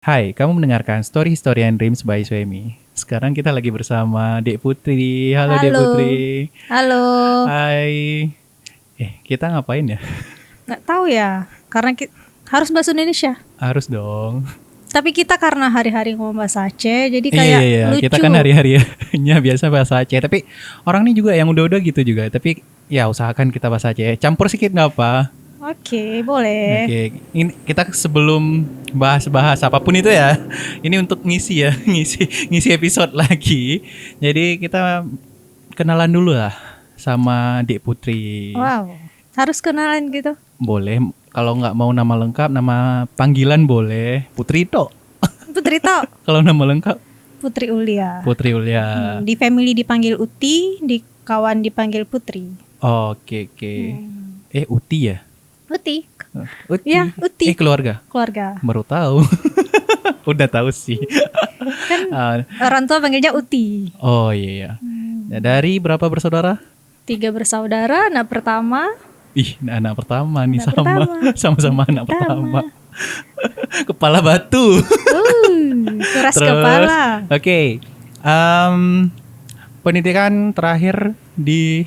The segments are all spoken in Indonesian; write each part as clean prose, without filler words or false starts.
Hai, kamu mendengarkan Story Historian Dreams by Suemi. Sekarang kita lagi bersama Dek Putri. Halo Dek Halo, Putri. halo. Hai. Kita ngapain ya? Nggak tahu ya, karena harus bahasa Indonesia. Harus dong. Tapi kita karena hari-hari ngomong bahasa Aceh, jadi Iya, kayak iya, iya. lucu. Kita kan hari-harinya biasa bahasa Aceh. Tapi orang ini juga yang udah-udah gitu juga. Tapi ya usahakan kita bahasa Aceh. Campur sedikit nggak apa. Oke, boleh. Oke, ini kita sebelum bahas-bahas apapun itu ya, ini untuk ngisi ya, ngisi episode lagi. Jadi kita kenalan dulu lah sama Dek Putri. Wow, harus kenalan gitu. Boleh, kalau nggak mau nama lengkap, nama panggilan boleh. Putri Tok. Putri Tok, Kalau nama lengkap Putri Ulia. Putri Ulia. Di family dipanggil Uti, di kawan dipanggil Putri. Oke. Uti ya? Uti, Uti. ya Uti. Keluarga. Keluarga. Baru tahu. Udah tahu sih. Kan orang tua panggilnya Uti. Oh iya. Ya, dari berapa bersaudara? 3 bersaudara, anak pertama. Anak pertama nih, Anak pertama. sama-sama anak pertama. Kepala batu. Keras Terus, kepala. Oke. Pendidikan terakhir di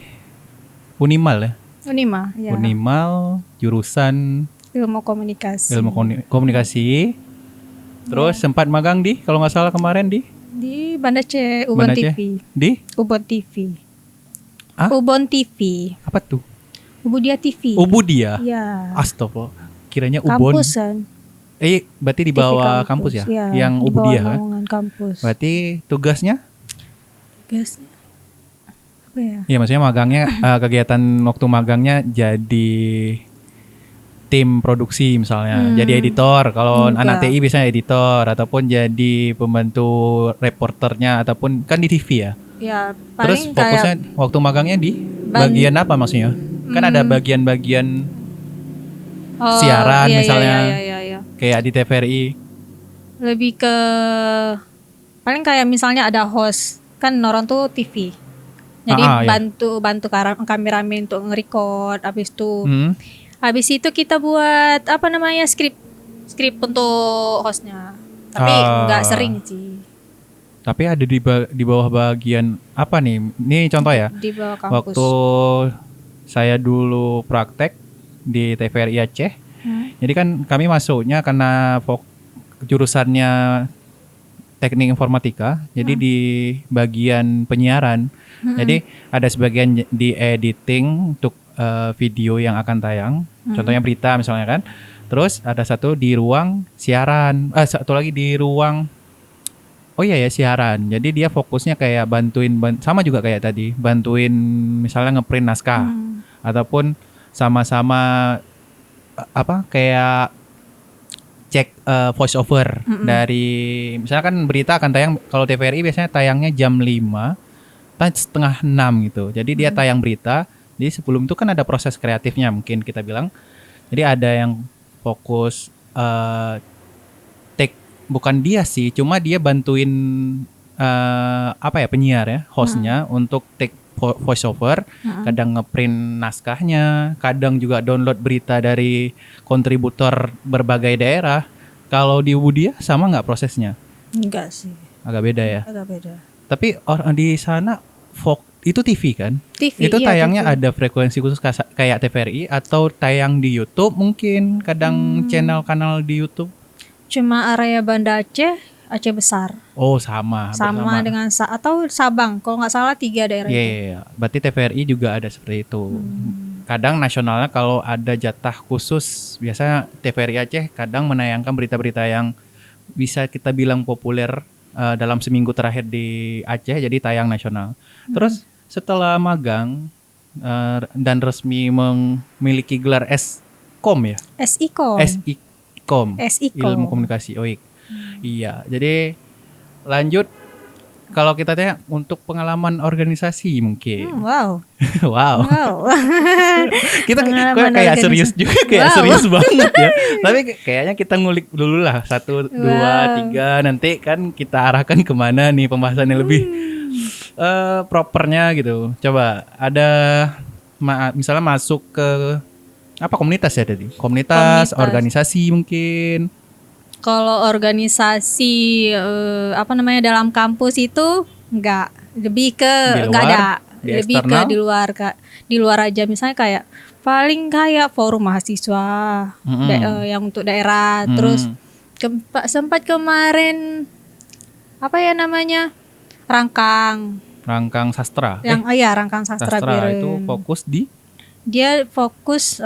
Unimal ya. Unima, ya. Unimal jurusan Ilmu komunikasi. ilmu komunikasi. Terus sempat magang di, kalau nggak salah kemarin di Banda Aceh, Ubon Banda Aceh. TV. Di Ubon TV. Ah? Ubon TV. apa tuh? Ubudia TV. Ubudia. Ya. Astagfirullah. Kiranya Ubon. Kampus kan. Berarti di TV bawah kampus ya? Yang di bawah Ubudia kan? naungan kampus. Berarti tugasnya? Gasnya apa ya? Iya, maksudnya magangnya kegiatan waktu magangnya jadi tim produksi misalnya, jadi editor. Kalau anak Enggak. TI biasanya editor ataupun jadi pembantu reporternya ataupun kan di TV ya. Ya, Terus paling fokusnya kayak waktu magangnya di bagian apa maksudnya? Kan ada bagian-bagian siaran iya, misalnya iya. kayak di TVRI. Lebih ke paling kayak misalnya ada host, kan orang tuh TV. Jadi Iya. bantu kameramen untuk nge-record, habis itu kita buat skrip untuk hostnya. Tapi nggak sering sih. Tapi ada di bawah bagian apa nih? Ini contoh ya. Di bawah kampus. Waktu saya dulu praktek di TVRI Aceh, jadi kan kami masuknya karena jurusannya teknik informatika, jadi di bagian penyiaran. Jadi ada sebagian di editing untuk video yang akan tayang, contohnya berita misalnya kan. Terus ada satu di ruang siaran, satu lagi di ruang siaran. Jadi dia fokusnya kayak sama juga kayak tadi, bantuin misalnya ngeprint naskah ataupun sama-sama kayak cek voice over dari misalnya kan berita akan tayang, kalau TVRI biasanya tayangnya jam 5 setengah 6 gitu. Jadi dia tayang berita. Jadi sebelum itu kan ada proses kreatifnya mungkin kita bilang. Jadi ada yang fokus bukan dia sih, cuma dia bantuin penyiar ya, hostnya untuk take voice over, kadang ngeprint naskahnya, kadang juga download berita dari kontributor berbagai daerah. Kalau di Ubudia sama nggak prosesnya? Enggak sih. Agak beda ya. Agak beda. Tapi orang di sana itu TV kan? TV, itu iya, tayangnya TV. ada frekuensi khusus kayak TVRI atau tayang di YouTube mungkin, kadang channel-kanal di YouTube. Cuma area Banda Aceh, Aceh besar. Oh sama Dengan atau Sabang, kalau nggak salah 3 daerah itu. Iya. Berarti TVRI juga ada seperti itu. Kadang nasionalnya kalau ada jatah khusus, biasanya TVRI Aceh kadang menayangkan berita-berita yang bisa kita bilang populer dalam seminggu terakhir di Aceh, jadi tayang nasional. Terus setelah magang dan resmi memiliki gelar SKOM ya? SIKOM. Ilmu komunikasi. Iya, jadi lanjut. Kalau kita tanya untuk pengalaman organisasi mungkin. Wow. Wow. Kita Pengalaman kayak organisasi. serius juga, serius banget ya. Tapi kayaknya kita ngulik dulu lah 1, 2, 3. Nanti kan kita arahkan kemana nih pembahasannya lebih propernya gitu. Coba ada misalnya masuk ke komunitas ya tadi? Komunitas, organisasi mungkin. Kalau organisasi apa namanya dalam kampus itu enggak, lebih ke Di enggak luar, ada, di lebih ke eksternal? di luar Kak. Di luar aja misalnya kayak paling kayak forum mahasiswa yang untuk daerah. Terus sempat kemarin apa ya namanya? Rangkang sastra. Rangkang Sastra Sastra itu Biren. fokus di Dia fokus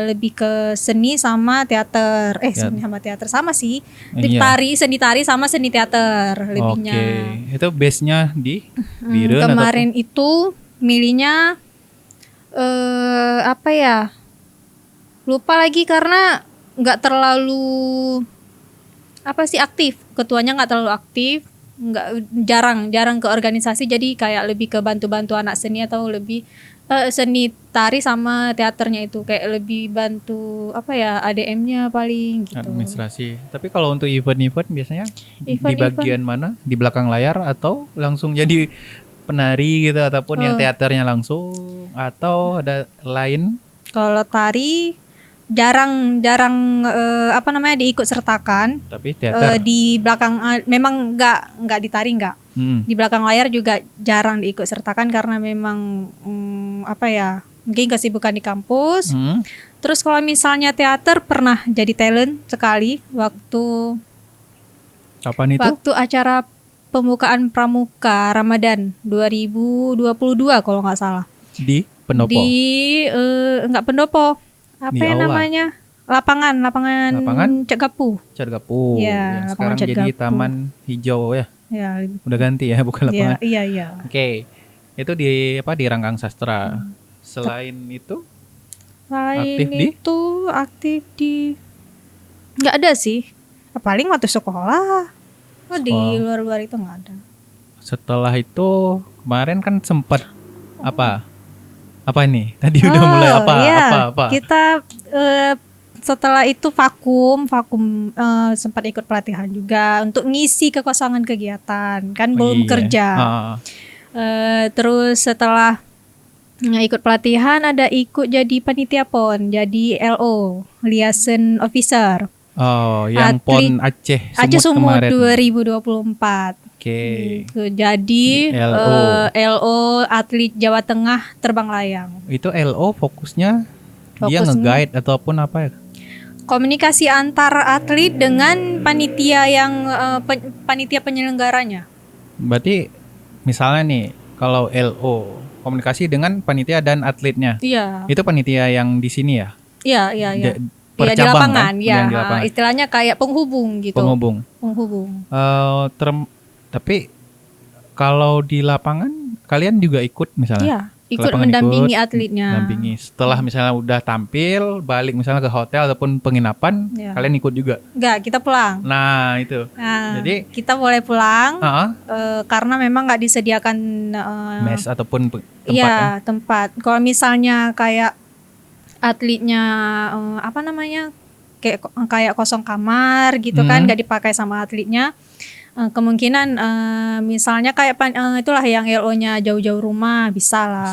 lebih ke seni sama teater. Seni sama teater sama sih. Iya. Seni tari sama seni teater lebihnya. Oke, itu base-nya di Biren Kemarin itu milihnya apa ya? Lupa lagi karena nggak terlalu apa sih aktif. Ketuanya nggak terlalu aktif, nggak jarang ke organisasi, jadi kayak lebih ke bantu-bantu anak seni atau lebih seni tari sama teaternya itu kayak lebih bantu apa ya ADM-nya paling gitu. administrasi. Tapi kalau untuk event-event biasanya di Event-event. bagian mana? Di belakang layar atau langsung jadi penari gitu ataupun yang teaternya langsung atau ada lain? Kalau tari jarang apa namanya diikut sertakan. Tapi teater. Di belakang memang nggak ditari nggak. Di belakang layar juga jarang diikut sertakan karena memang apa ya mungkin kesibukan di kampus. Terus kalau misalnya teater pernah jadi talent sekali Kapan itu? waktu acara pembukaan Pramuka Ramadan 2022 kalau nggak salah. Di Pendopo. Di nggak Pendopo. Apa Di ya aula. namanya? Lapangan Cagapu. Cagapu. Ya, Yang sekarang lapangan jadi Cagapu. Taman Hijau ya. Ya, Udah ganti ya, bukan lapangan. iya. Oke. Itu di apa di Rangkang Sastra. Selain itu Selain aktif di? itu aktif di nggak ada sih. Paling waktu sekolah. Di luar itu nggak ada. Setelah itu kemarin kan sempat apa? Apa ini? Tadi udah mulai apa? Iya. Apa? Kita setelah itu vakum sempat ikut pelatihan juga untuk ngisi kekosongan kegiatan kan belum Iya. kerja. Terus setelah ikut pelatihan ada ikut jadi panitia PON, jadi LO, liaison officer. Oh, yang Atlet PON Aceh Aceh Sumut kemarin. 2024. Oke. Gitu. Jadi LO. LO atlet Jawa Tengah terbang layang. Itu LO fokusnya dia Fokusnya- nge-guide ataupun apa ya? Komunikasi antar atlet dengan panitia yang panitia penyelenggaranya. Berarti misalnya nih kalau LO komunikasi dengan panitia dan atletnya. Iya. Itu panitia yang di sini ya? Iya. Per Iya di cabang lapangan, kan? ya. Yang di lapangan. Istilahnya kayak penghubung gitu. Penghubung. Tapi kalau di lapangan kalian juga ikut misalnya? Iya, ikut Lapangan mendampingi ikut, atletnya. mendampingi. Setelah misalnya udah tampil, balik misalnya ke hotel ataupun penginapan, Iya. kalian ikut juga. Enggak, kita pulang. Nah, itu. Nah, Jadi kita boleh pulang heeh, karena memang nggak disediakan mes ataupun tempat iya, tempat. Kalau misalnya kayak atletnya apa namanya? Kayak kosong kamar gitu kan, nggak dipakai sama atletnya. Kemungkinan misalnya kayak itulah yang LO-nya jauh-jauh rumah bisa lah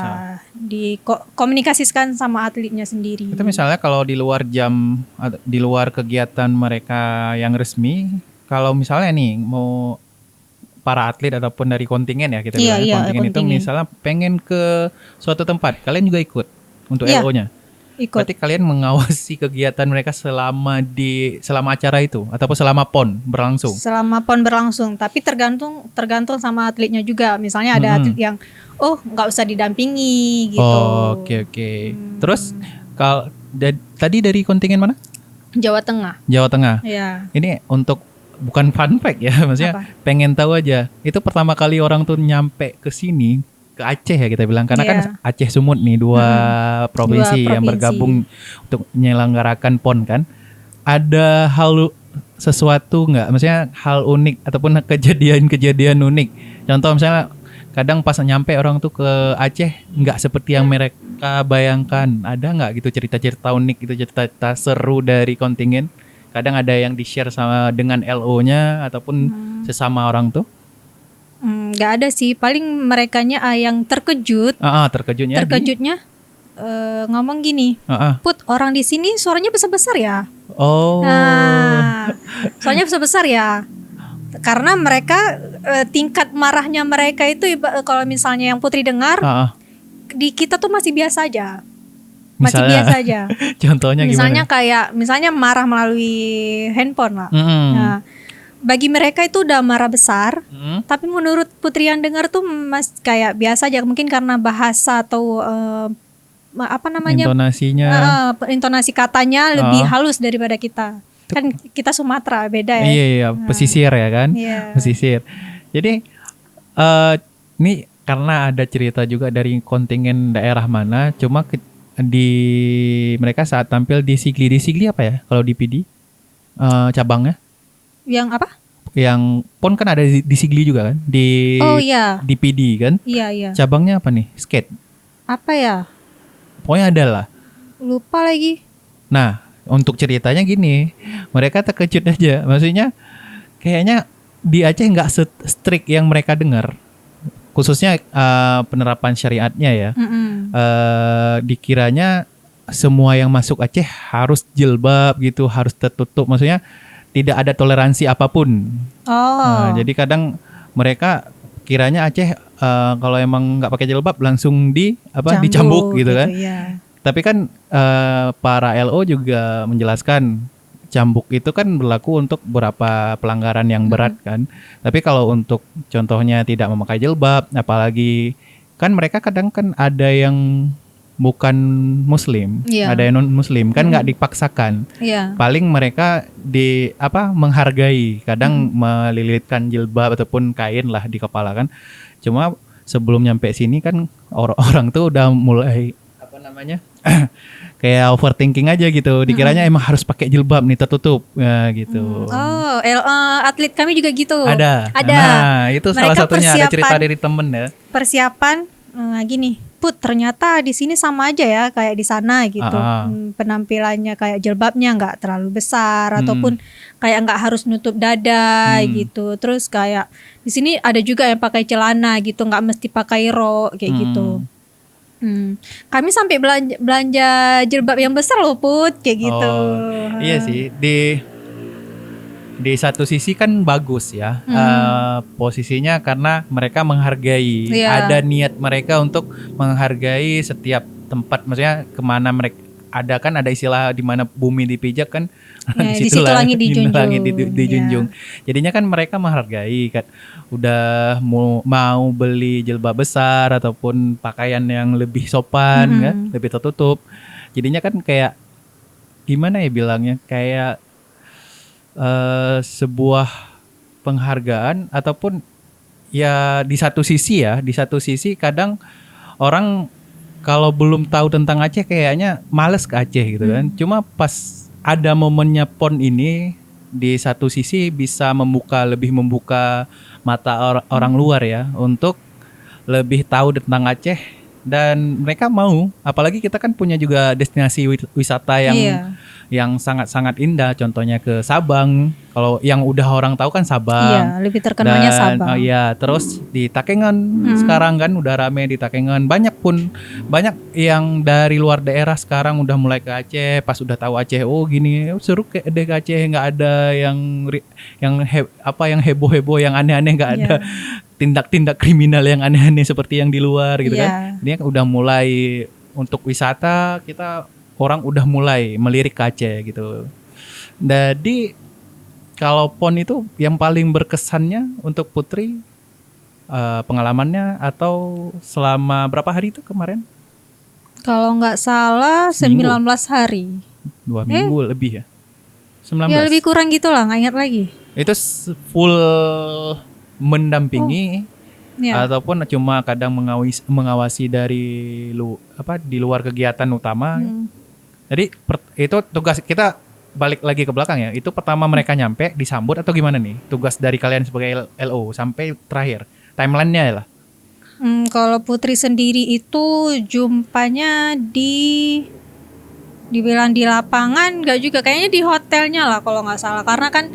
dikomunikasikan sama atletnya sendiri. Itu misalnya kalau di luar jam, di luar kegiatan mereka yang resmi, kalau misalnya nih mau para atlet ataupun dari kontingen ya kita Iya, bilang iya, kontingen itu kontingen. misalnya pengen ke suatu tempat, kalian juga ikut untuk Iya, LO-nya. ikut. Berarti kalian mengawasi kegiatan mereka selama acara itu ataupun selama PON berlangsung. Selama PON berlangsung, tapi tergantung sama atletnya juga. Misalnya ada atlet yang nggak usah didampingi gitu. Oh, oke. Terus kalau tadi dari kontingen mana? Jawa Tengah. Jawa Tengah. Ya. Ini untuk bukan fun fact ya, maksudnya pengen tahu aja. Itu pertama kali orang tuh nyampe ke sini, ke Aceh ya kita bilang, karena kan Aceh Sumut nih dua provinsi yang bergabung untuk menyelenggarakan PON kan. Ada sesuatu nggak, maksudnya hal unik ataupun kejadian unik. Contoh misalnya kadang pas nyampe orang tuh ke Aceh nggak seperti yang mereka bayangkan. Ada nggak gitu cerita-cerita unik gitu, cerita seru dari kontingen? Kadang ada yang di-share sama dengan LO-nya ataupun sesama orang tuh. Nggak ada sih, paling merekanya yang terkejut. Terkejutnya ngomong gini, Put, orang di sini suaranya besar-besar ya. Oh. Nah, suaranya besar-besar ya. Karena mereka tingkat marahnya mereka itu kalau misalnya yang Putri dengar, di kita tuh masih biasa aja. Masih biasa aja. Contohnya misalnya gimana? Misalnya marah melalui handphone lah. Nah, bagi mereka itu udah marah besar, tapi menurut Putri yang dengar tuh kayak biasa aja, mungkin karena bahasa atau apa namanya, intonasi katanya lebih halus daripada kita. Kan kita Sumatera beda ya. Iya, pesisir ya kan, pesisir. Jadi ini karena ada cerita juga dari kontingen daerah mana, cuma di mereka saat tampil di Sigli apa ya kalau di PD cabangnya? Yang apa? Yang PON kan ada di Sigli juga kan? Di PD kan? Iya. Cabangnya apa nih? Skate. Apa ya? Pokoknya ada lah. Lupa lagi. Nah, untuk ceritanya gini, mereka terkejut aja. Maksudnya kayaknya di Aceh nggak strict yang mereka dengar. Khususnya penerapan syariatnya ya. Dikiranya semua yang masuk Aceh harus jilbab gitu, harus tertutup. Maksudnya tidak ada toleransi apapun. Jadi kadang mereka kiranya Aceh kalau emang nggak pakai jilbab langsung dicambuk gitu kan. Iya. Tapi kan para LO juga menjelaskan cambuk itu kan berlaku untuk beberapa pelanggaran yang berat kan. Tapi kalau untuk contohnya tidak memakai jilbab, apalagi kan mereka kadang kan ada yang bukan muslim, ada yang non muslim kan nggak dipaksakan. Paling mereka menghargai, kadang melilitkan jilbab ataupun kain lah di kepala kan. Cuma sebelum nyampe sini kan orang tuh udah mulai kayak overthinking aja gitu. Dikiranya emang harus pakai jilbab nih tertutup ya gitu. Atlet kami juga gitu. Ada. Nah, itu salah satunya ada cerita dari temen ya. Persiapan gini, Put, ternyata di sini sama aja ya kayak di sana gitu. Penampilannya kayak jilbabnya nggak terlalu besar ataupun kayak nggak harus nutup dada gitu. Terus kayak di sini ada juga yang pakai celana gitu, nggak mesti pakai rok kayak gitu. Kami sampai belanja jilbab yang besar loh, Put, kayak gitu. Iya sih, di satu sisi kan bagus ya, posisinya karena mereka menghargai, ada niat mereka untuk menghargai setiap tempat, maksudnya kemana mereka ada istilah di mana bumi dipijak kan, di situ langit dijunjung. Jadinya kan mereka menghargai kan, udah mau beli jilbab besar ataupun pakaian yang lebih sopan kan, lebih tertutup. Jadinya kan kayak gimana ya bilangnya, kayak sebuah penghargaan ataupun ya di satu sisi kadang orang kalau belum tahu tentang Aceh kayaknya males ke Aceh gitu kan. Cuma pas ada momennya PON ini di satu sisi bisa lebih membuka mata orang luar ya untuk lebih tahu tentang Aceh, dan mereka mau, apalagi kita kan punya juga destinasi wisata yang sangat-sangat indah, contohnya ke Sabang. Kalau yang udah orang tahu kan Sabang. Iya, lebih terkenalnya Sabang. Terus di Takengon sekarang kan udah rame di Takengon. Banyak yang dari luar daerah sekarang udah mulai ke Aceh. Pas udah tahu Aceh, gini seru ke Aceh, nggak ada yang heboh-heboh, yang aneh-aneh, nggak ada tindak-tindak kriminal yang aneh-aneh seperti yang di luar gitu kan. Ini udah mulai untuk wisata, kita orang udah mulai melirik ke Aceh gitu. Jadi kalau PON itu yang paling berkesannya untuk Putri pengalamannya atau selama berapa hari itu kemarin? Kalau nggak salah 19 hari. 2 minggu lebih ya? 19? Ya lebih kurang gitu lah, nggak ingat lagi. Itu full mendampingi ataupun cuma kadang mengawasi dari di luar kegiatan utama. Jadi itu tugas kita, balik lagi ke belakang ya. Itu pertama mereka nyampe disambut atau gimana nih? Tugas dari kalian sebagai LO sampai terakhir. Timeline-nya lah. Kalau Putri sendiri itu jumpanya dibilang di lapangan nggak juga, kayaknya di hotelnya lah kalau nggak salah, karena kan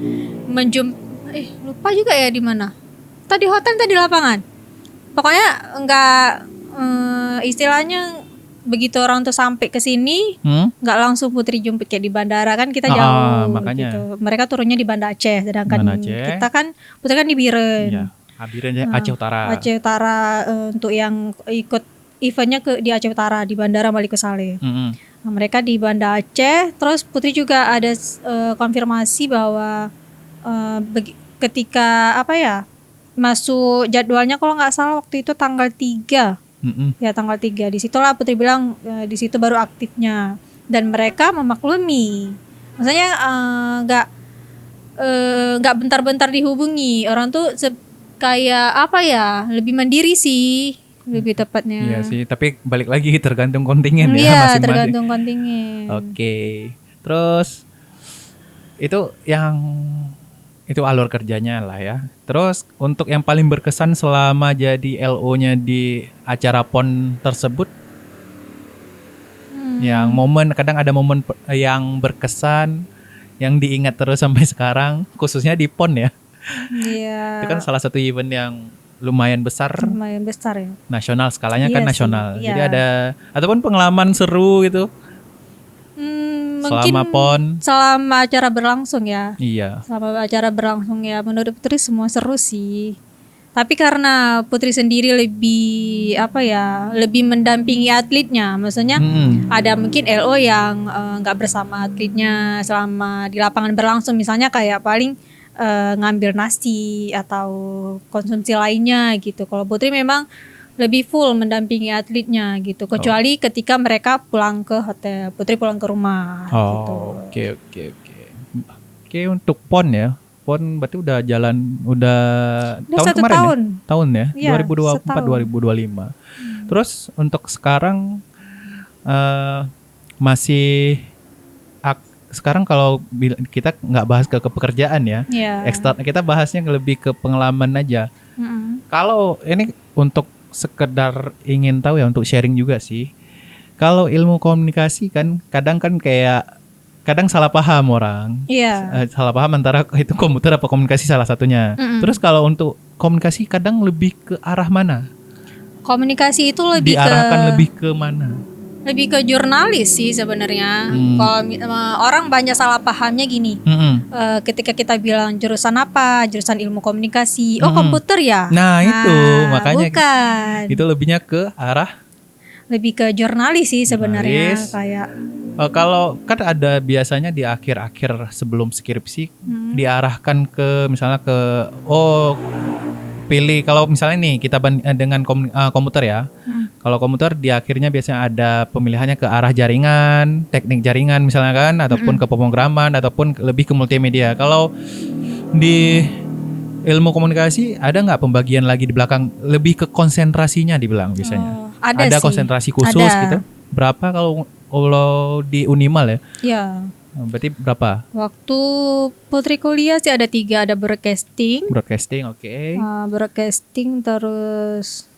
lupa juga ya di mana. Tadi hotel, tadi lapangan. Pokoknya nggak istilahnya begitu orang tuh sampai ke sini nggak langsung Putri jemput kayak di bandara kan kita jauh makanya. gitu. Mereka turunnya di Banda Aceh, sedangkan Banda Aceh. kita kan Putri kan di Biren. Iya. Biren Aceh Utara. Aceh Utara untuk yang ikut eventnya di Aceh Utara di Bandara Malik Saleh. Nah, mereka di Banda Aceh, terus Putri juga ada konfirmasi bahwa ketika masuk jadwalnya kalau nggak salah waktu itu tanggal 3. Ya tanggal 3. Disitulah Putri bilang di situ baru aktifnya, dan mereka memaklumi. Maksudnya nggak bentar-bentar dihubungi. Orang tuh kayak lebih mandiri sih. Lebih tepatnya. Iya sih, tapi balik lagi tergantung kontingen ya Iya, masing-masing. tergantung kontingen. Oke. Terus itu alur kerjanya lah ya. Terus untuk yang paling berkesan selama jadi LO-nya di acara PON tersebut, yang kadang ada momen yang berkesan, yang diingat terus sampai sekarang, khususnya di PON ya. Iya. Itu kan salah satu event yang lumayan besar ya. Nasional, skalanya kan nasional. Iya. Jadi ada ataupun pengalaman seru gitu. Selama PON. Selama acara berlangsung ya. Iya. Selama acara berlangsung ya, menurut Putri semua seru sih. Tapi karena Putri sendiri lebih lebih mendampingi atletnya. Maksudnya ada mungkin LO yang nggak bersama atletnya selama di lapangan berlangsung. Misalnya kayak paling ngambil nasi atau konsumsi lainnya gitu. Kalau Putri memang lebih full mendampingi atletnya gitu. Kecuali ketika mereka pulang ke hotel, Putri pulang ke rumah gitu. Oke. Oke, untuk PON ya. PON berarti udah tahun kemarin ya? Tahun ya? Iya, 2024 2025. Terus untuk sekarang masih sekarang kalau kita nggak bahas ke pekerjaan ya, kita bahasnya lebih ke pengalaman aja. Kalau ini untuk sekedar ingin tahu ya, untuk sharing juga sih. Kalau ilmu komunikasi kan kadang salah paham orang. Salah paham antara itu komputer apa komunikasi salah satunya. Terus kalau untuk komunikasi kadang lebih ke arah mana? Komunikasi itu diarahkan lebih ke mana? Lebih ke jurnalis sih sebenarnya. Kalau orang banyak salah pahamnya gini. Ketika kita bilang jurusan apa, jurusan ilmu komunikasi, komputer ya. Nah itu makanya bukan. Itu lebihnya ke arah lebih ke jurnalis sih sebenarnya. Kayak kalau kan ada biasanya di akhir-akhir sebelum skripsi diarahkan ke misalnya ke pilih, kalau misalnya nih kita dengan komputer ya. Kalau komputer di akhirnya biasanya ada pemilihannya ke arah jaringan, teknik jaringan misalnya kan, ataupun ke pemrograman, ataupun lebih ke multimedia. Kalau di ilmu komunikasi ada nggak pembagian lagi di belakang, lebih ke konsentrasinya dibilang biasanya? Ada konsentrasi khusus gitu? Berapa kalau di Unimal ya? Iya. Berarti berapa? Waktu Putri kuliah sih ada 3, ada broadcasting. Broadcasting, oke. Broadcasting, terus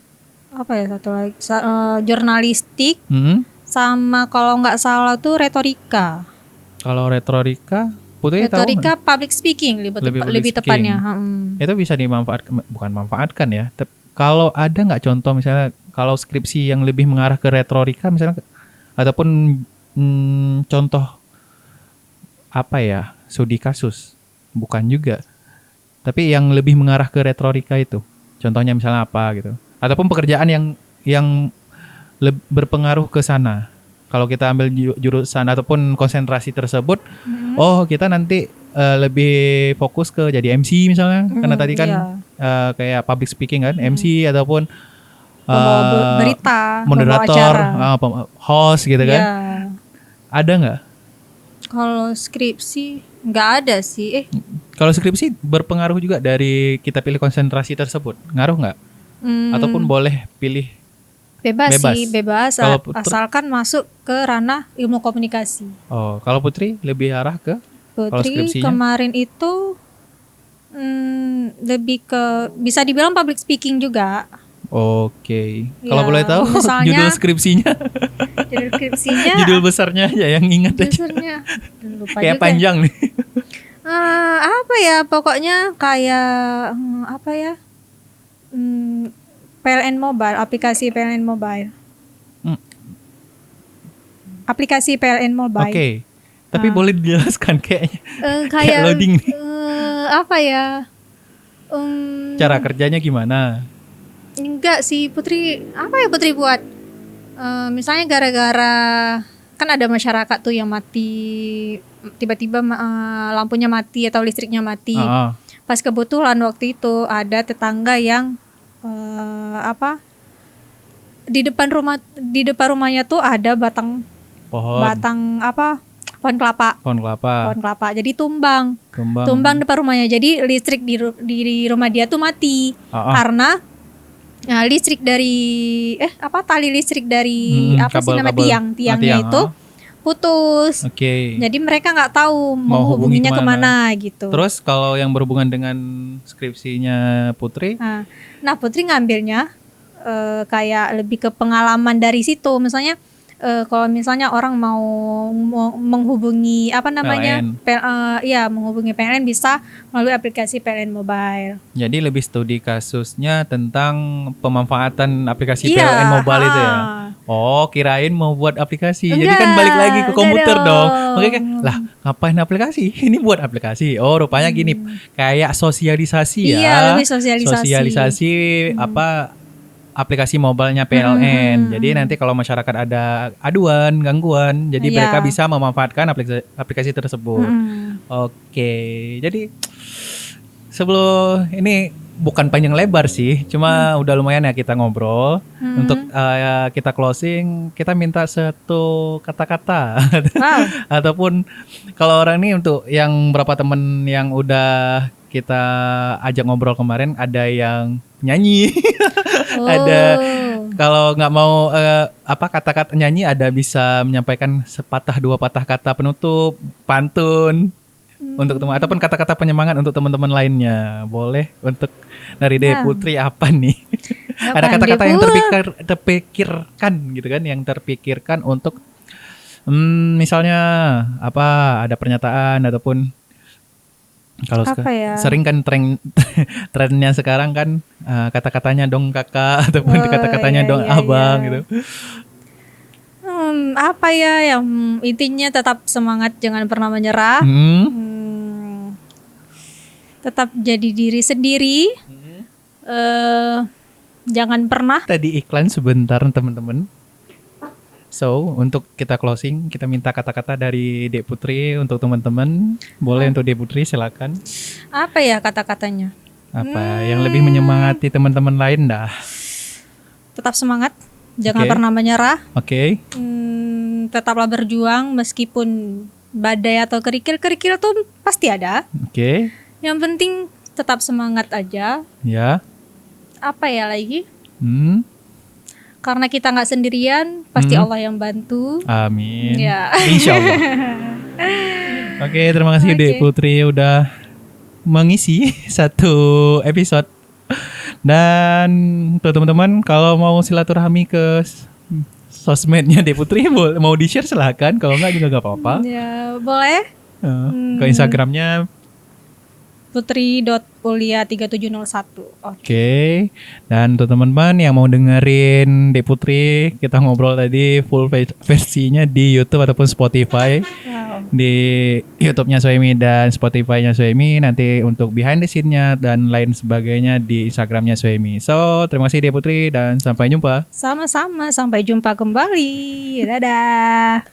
satu lagi jurnalistik, sama kalau nggak salah tuh retorika. Kalau retorika, Putri retorika tahu public speaking lebih tepatnya. Itu bisa bukan manfaatkan ya. Kalau ada nggak contoh misalnya kalau skripsi yang lebih mengarah ke retorika misalnya, ataupun contoh studi kasus, bukan juga, tapi yang lebih mengarah ke retorika itu, contohnya misalnya apa gitu, ataupun pekerjaan yang berpengaruh ke sana. Kalau kita ambil jurusan ataupun konsentrasi tersebut, kita nanti lebih fokus ke jadi MC misalnya, karena tadi kan kayak public speaking kan, MC ataupun berita, moderator, host gitu kan. Ada nggak? Kalau skripsi nggak ada sih. Kalau skripsi berpengaruh juga dari kita pilih konsentrasi tersebut, ngaruh nggak? Ataupun boleh pilih? Bebas. Asalkan masuk ke ranah ilmu komunikasi. Kalau Putri lebih arah ke? Putri kemarin itu lebih ke, bisa dibilang public speaking juga. Oke. Kalau boleh tahu judul skripsinya? Judul besarnya aja yang ingat aja. Lupa kayak juga. Panjang nih. Pokoknya kayak PLN Mobile, aplikasi PLN Mobile. aplikasi PLN Mobile. Oke. Tapi boleh dijelaskan kayaknya. Kayak loading nih. apa ya? Cara kerjanya gimana? Enggak sih Putri, apa ya Putri buat? Misalnya gara-gara kan ada masyarakat tuh yang mati tiba-tiba lampunya mati atau listriknya mati. Pas kebetulan waktu itu ada tetangga yang di depan rumahnya tuh ada pohon kelapa. Jadi tumbang depan rumahnya. Jadi listrik di rumah dia tuh mati karena listrik dari tali listrik dari tiangnya itu putus. Jadi mereka nggak tahu mau hubunginya kemana gitu. Terus kalau yang berhubungan dengan skripsinya Putri? Nah Putri ngambilnya kayak lebih ke pengalaman dari situ. Misalnya kalau misalnya orang mau menghubungi menghubungi PLN bisa melalui aplikasi PLN Mobile. Jadi lebih studi kasusnya tentang pemanfaatan aplikasi PLN Mobile itu ya. Oh, kirain mau buat aplikasi. Jadi kan balik lagi ke komputer dong. Makanya lah, ngapain aplikasi? Ini buat aplikasi. Oh, rupanya gini, kayak sosialisasi ya. Iya, lebih sosialisasi. Aplikasi mobilenya PLN. Jadi nanti kalau masyarakat ada aduan, gangguan, jadi mereka bisa memanfaatkan aplikasi tersebut. Oke. Jadi sebelum ini bukan panjang lebar sih, cuma udah lumayan ya kita ngobrol. Untuk kita closing, kita minta satu kata-kata. Ataupun kalau orang ini untuk yang berapa temen yang udah kita ajak ngobrol kemarin, ada yang nyanyi. Ada kalau nggak mau kata-kata nyanyi, ada bisa menyampaikan sepatah dua patah kata penutup, pantun untuk teman ataupun kata-kata penyemangat untuk teman-teman lainnya. Boleh untuk dari Putri apa nih? Ada kata-kata yang terpikirkan gitu kan, yang terpikirkan untuk misalnya ada pernyataan ataupun kalau sering kan trennya sekarang kan kata-katanya dong kakak ataupun kata-katanya dong abang gitu. Yang intinya tetap semangat, jangan pernah menyerah. Tetap jadi diri sendiri. Jangan pernah. Tadi iklan sebentar teman-teman. So, untuk kita closing, kita minta kata-kata dari Dek Putri untuk teman-teman. Boleh untuk Dek Putri, silakan. Apa ya kata-katanya? Yang lebih menyemangati teman-teman lain dah. Tetap semangat, jangan pernah menyerah. Tetaplah berjuang meskipun badai atau kerikil tuh pasti ada. Yang penting tetap semangat aja. Ya. Apa ya lagi? Karena kita nggak sendirian, pasti Allah yang bantu. Amin. Ya. Insya Allah. Oke, terima kasih Dek Putri udah mengisi satu episode. Dan untuk teman-teman, kalau mau silaturahmi ke sosmednya Dek Putri, mau di-share silahkan. Kalau nggak juga nggak apa-apa. Ya, boleh. Ke Instagramnya putri.ulia3701. Oke. Dan untuk teman-teman yang mau dengerin Dek Putri, kita ngobrol tadi full versinya di YouTube ataupun Spotify. Di YouTube-nya Suemi dan Spotify-nya Suemi. Nanti untuk behind the scene-nya dan lain sebagainya di Instagram-nya Suemi. So, terima kasih Dek Putri dan sampai jumpa. Sama-sama, sampai jumpa kembali. Dadah.